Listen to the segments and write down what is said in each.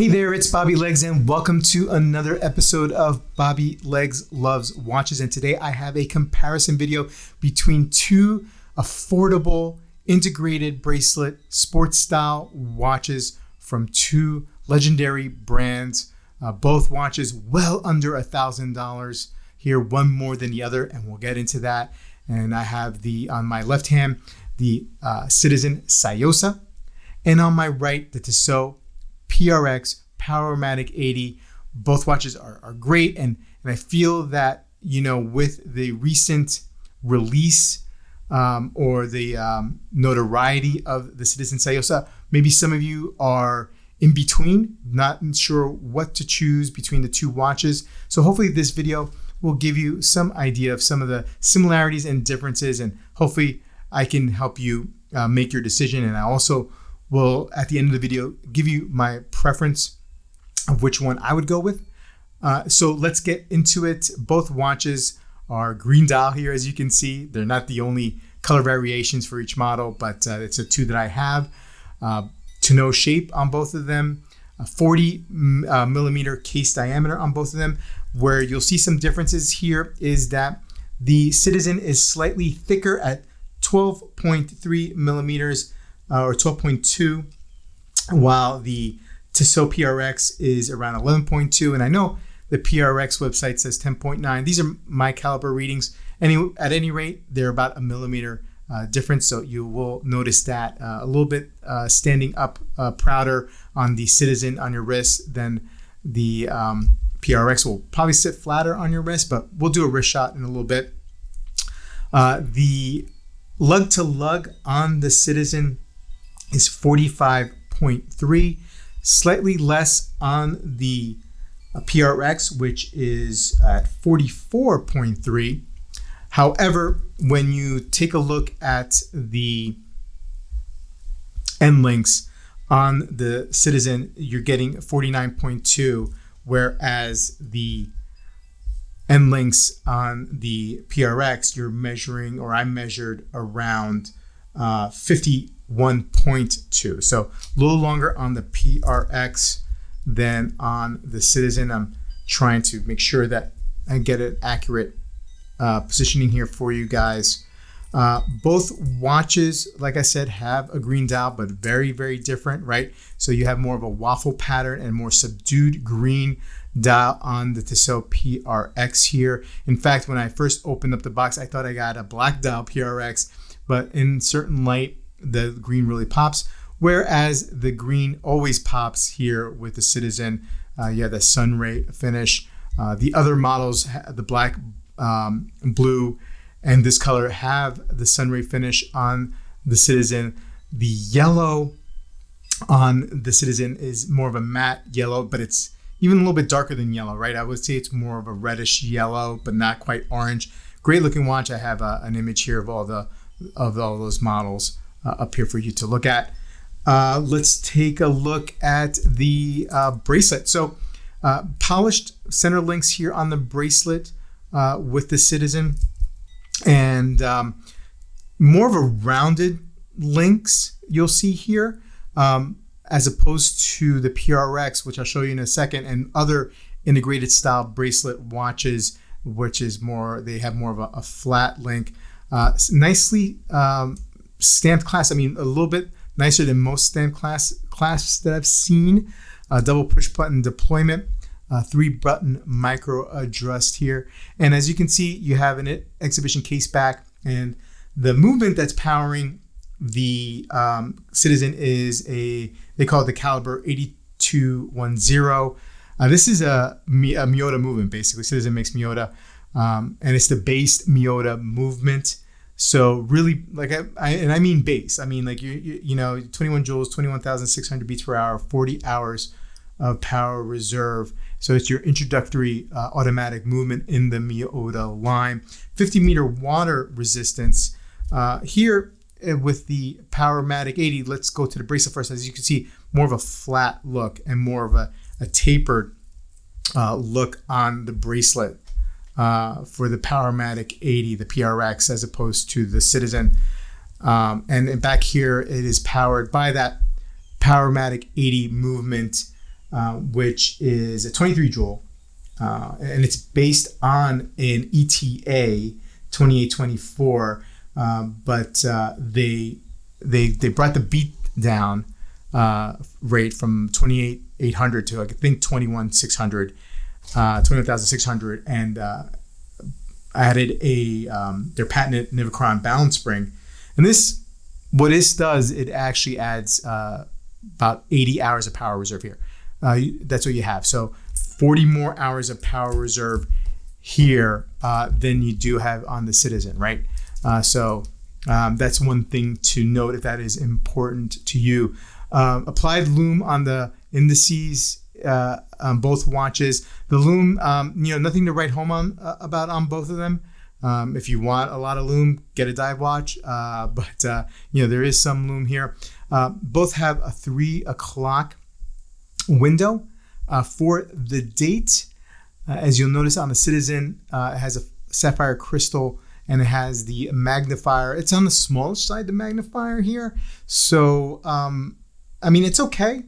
Hey there, it's Bobby Legs and welcome to another episode of Bobby Legs Loves Watches. And today I have a comparison video between two affordable integrated bracelet sports style watches from two legendary brands. Both watches well under $1,000 here, one more than the other, and we'll get into that. And I have on my left hand, the Citizen Tsuyosa, and on my right, the Tissot PRX Powermatic 80. Both watches are great, and I feel that, you know, with the recent release or the notoriety of the Citizen Tsuyosa, maybe some of you are in between, not sure what to choose between the two watches. So hopefully this video will give you some idea of some of the similarities and differences, and hopefully I can help you make your decision. And I also will, at the end of the video, give you my preference of which one I would go with. So let's get into it. Both watches are green dial here, as you can see. They're not the only color variations for each model, but it's a two that I have. To know shape on both of them, 40 millimeter case diameter on both of them. Where you'll see some differences here is that the Citizen is slightly thicker at 12.3 millimeters or 12.2, while the Tissot PRX is around 11.2. And I know the PRX website says 10.9. These are my caliber readings. At any rate, they're about a millimeter difference. So you will notice that a little bit standing up prouder on the Citizen on your wrist than the PRX. Will probably sit flatter on your wrist, but we'll do a wrist shot in a little bit. The lug to lug on the Citizen is 45.3, slightly less on the PRX, which is at 44.3. However, when you take a look at the end links on the Citizen, you're getting 49.2, whereas the end links on the PRX, you're measuring, or I measured around 51.2. So a little longer on the PRX than on the Citizen. I'm trying to make sure that I get an accurate positioning here for you guys. Both watches, like I said, have a green dial, but very, very different, right? So you have more of a waffle pattern and more subdued green dial on the Tissot PRX here. In fact, when I first opened up the box, I thought I got a black dial PRX, but in certain light, the green really pops, whereas the green always pops here with the Citizen. You have the sunray finish. The other models, the black, blue, and this color have the sunray finish on the Citizen. The yellow on the Citizen is more of a matte yellow, but it's even a little bit darker than yellow, right? I would say it's more of a reddish yellow, but not quite orange. Great looking watch. I have an image here of all those models up here for you to look at. Let's take a look at the bracelet. So polished center links here on the bracelet with the Citizen, and more of a rounded links you'll see here, as opposed to the PRX, which I'll show you in a second, and other integrated style bracelet watches, which is more, they have more of a flat link. Nicely stamped clasp. I mean, a little bit nicer than most stamped clasps that I've seen. Double push button deployment. 3-button micro adjust here. And as you can see, you have an exhibition case back, and the movement that's powering the Citizen is they call it the caliber 8210. This is a Miyota movement, basically. Citizen makes Miyota, and it's the based Miyota movement. So really, like, I mean base. I mean, like, you know, 21 joules, 21,600 beats per hour, 40 hours of power reserve. So it's your introductory automatic movement in the Miyota line. 50-meter water resistance. Here with the Powermatic 80, let's go to the bracelet first. As you can see, more of a flat look and more of a tapered look on the bracelet for the Powermatic 80, the PRX, as opposed to the Citizen. And back here, it is powered by that Powermatic 80 movement which is a 23 joule, and it's based on an ETA 2824, but they brought the beat down rate from 28,800 to I think 21,600, 21,600, and added their patented Nivacron balance spring. And what this does, it actually adds about 80 hours of power reserve here. That's what you have. So 40 more hours of power reserve here than you do have on the Citizen, right? So that's one thing to note if that is important to you. Applied loom on the indices on both watches. The loom, nothing to write home about on both of them. If you want a lot of loom, get a dive watch. But there is some loom here. Both have a 3 o'clock window for the date. As you'll notice on the Citizen, it has a sapphire crystal and it has the magnifier. It's on the smaller side, the magnifier here. So, it's okay.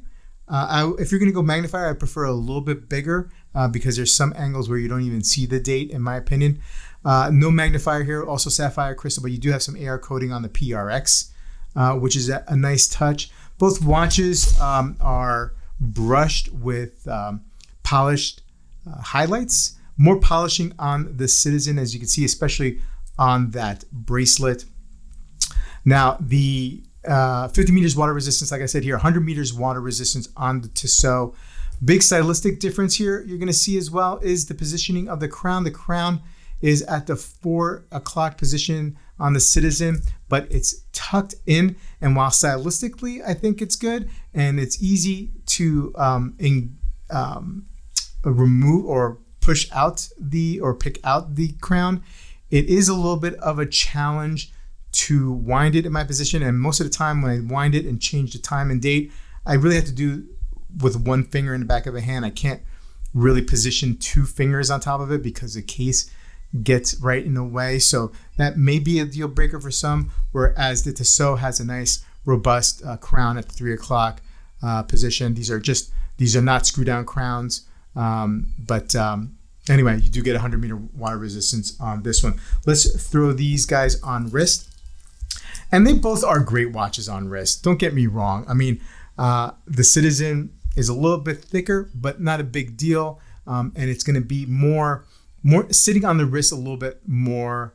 If you're going to go magnifier, I prefer a little bit bigger because there's some angles where you don't even see the date, in my opinion. No magnifier here, also sapphire crystal, but you do have some AR coating on the PRX, which is a nice touch. Both watches are brushed with polished highlights. More polishing on the Citizen, as you can see, especially on that bracelet. Now, the 50 meters water resistance, like I said here, 100 meters water resistance on the Tissot. Big stylistic difference here you're going to see as well is the positioning of the crown. The crown is at the 4 o'clock position on the Citizen, but it's tucked in. And while stylistically, I think it's good and it's easy to remove or push out or pick out the crown, it is a little bit of a challenge to wind it in my position. And most of the time when I wind it and change the time and date, I really have to do with one finger in the back of a hand. I can't really position 2 fingers on top of it because the case gets right in the way. So that may be a deal breaker for some, whereas the Tissot has a nice robust crown at the 3 o'clock position. These are not screw down crowns. Anyway, you do get 100 meter water resistance on this one. Let's throw these guys on wrist. And they both are great watches on wrist. Don't get me wrong. The Citizen is a little bit thicker, but not a big deal. And it's going to be more sitting on the wrist a little bit more.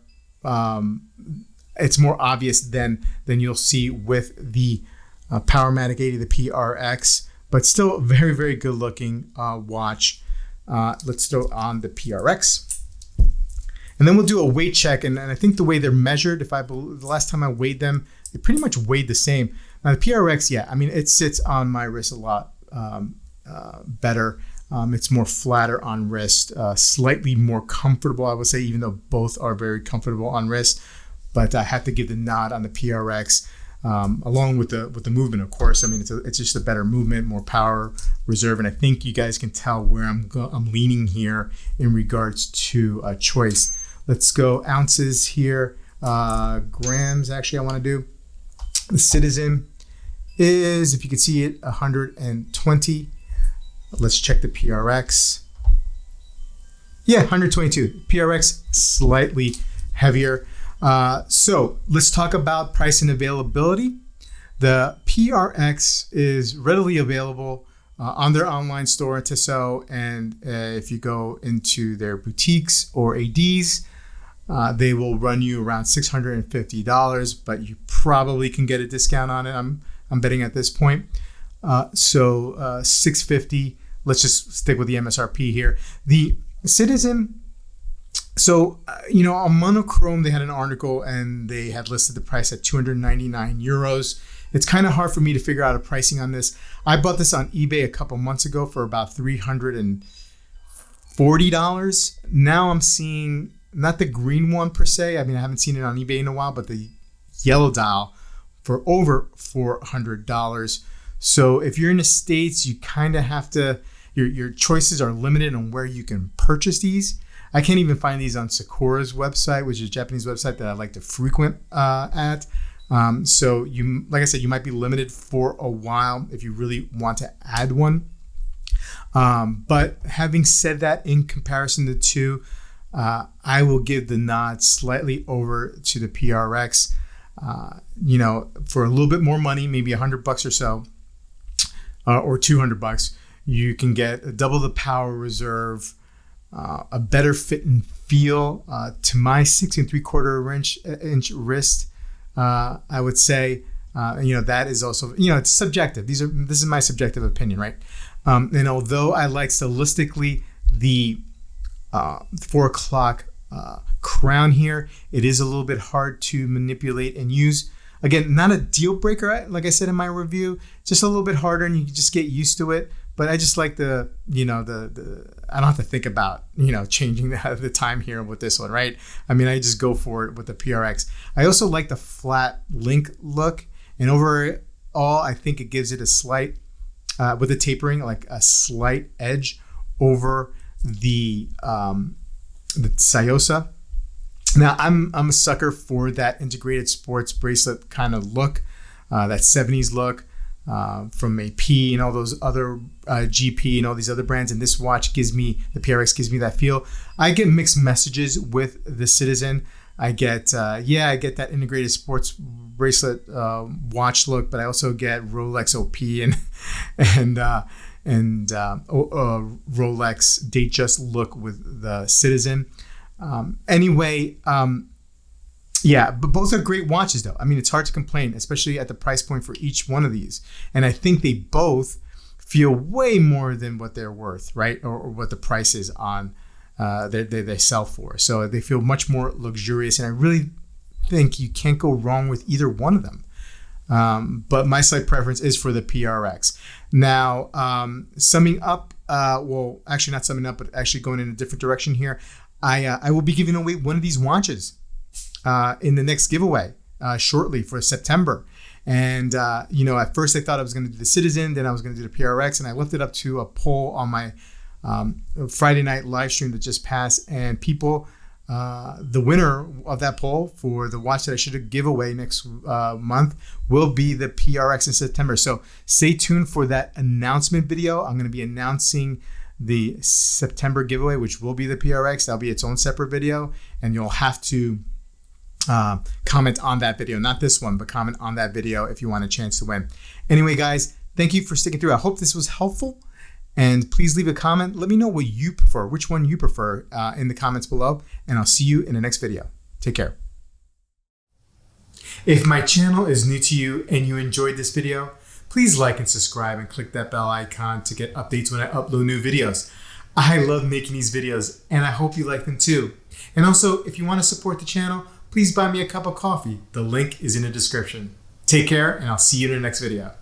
It's more obvious than you'll see with the Powermatic 80, the PRX, but still a very, very good looking watch. Let's throw on the PRX. And then we'll do a weight check. And I think the way they're measured, the last time I weighed them, it pretty much weighed the same. Now the PRX, it sits on my wrist a lot better. It's more flatter on wrist, slightly more comfortable, I would say, even though both are very comfortable on wrist. But I have to give the nod on the PRX, along with the movement, of course. It's just a better movement, more power reserve. And I think you guys can tell where I'm leaning here in regards to choice. Let's go ounces here. Grams, actually, I want to do. The Citizen is, if you can see it, 120. Let's check the PRX. 122. PRX slightly heavier. So let's talk about price and availability. The PRX is readily available on their online store at Tissot, and if you go into their boutiques or ADs, they will run you around $650, but you probably can get a discount on it. I'm betting at this point. So $650. Let's just stick with the MSRP here. The Citizen. So, on Monochrome, they had an article and they had listed the price at 299 euros. It's kind of hard for me to figure out a pricing on this. I bought this on eBay a couple months ago for about $340. Now I'm seeing, not the green one per se. I haven't seen it on eBay in a while, but the yellow dial for over $400. So if you're in the States, you kind of have to, your choices are limited on where you can purchase these. I can't even find these on Sakura's website, which is a Japanese website that I like to frequent at. So like I said, you might be limited for a while if you really want to add one. But having said that, in comparison to the two, I will give the nod slightly over to the PRX. For a little bit more money, maybe $100 or so, or $200, you can get double the power reserve, a better fit and feel to my 6 3/4 inch wrist. I would say, that is also, it's subjective. This is my subjective opinion, right? And although I like stylistically the 4 o'clock crown here, it is a little bit hard to manipulate and use. Again, not a deal breaker, like I said in my review, just a little bit harder, and you can just get used to it. But I just like the I don't have to think about, changing the time here with this one, right? I mean, I just go for it with the PRX. I also like the flat link look, and overall, I think it gives it a slight, with the tapering, like a slight edge over the Tsuyosa. Now, I'm a sucker for that integrated sports bracelet kind of look, that 70s look from AP and all those other GP and all these other brands. And this watch the PRX gives me that feel. I get mixed messages with the Citizen. I get that integrated sports bracelet watch look, but I also get Rolex OP and Rolex Datejust look with the Citizen. But both are great watches though. I mean, it's hard to complain, especially at the price point for each one of these. And I think they both feel way more than what they're worth, right? Or what the price is on they sell for. So they feel much more luxurious, and I really think you can't go wrong with either one of them. But my slight preference is for the PRX. Now, summing up, actually not summing up, but actually going in a different direction here, I will be giving away one of these watches in the next giveaway shortly for September. And, at first I thought I was going to do the Citizen, then I was going to do the PRX, and I left it up to a poll on my Friday night live stream that just passed, and people, the winner of that poll for the watch that I should give away next month will be the PRX in September. So stay tuned for that announcement video. I'm going to be announcing the September giveaway, which will be the PRX. That'll be its own separate video, and you'll have to comment on that video, not this one, but comment on that video if you want a chance to win. Anyway, guys, thank you for sticking through. I hope this was helpful, and please leave a comment. Let me know what you prefer, which one you prefer in the comments below, and I'll see you in the next video. Take care. If my channel is new to you and you enjoyed this video, please like and subscribe and click that bell icon to get updates when I upload new videos. I love making these videos, and I hope you like them too. And also, if you want to support the channel, please buy me a cup of coffee. The link is in the description. Take care, and I'll see you in the next video.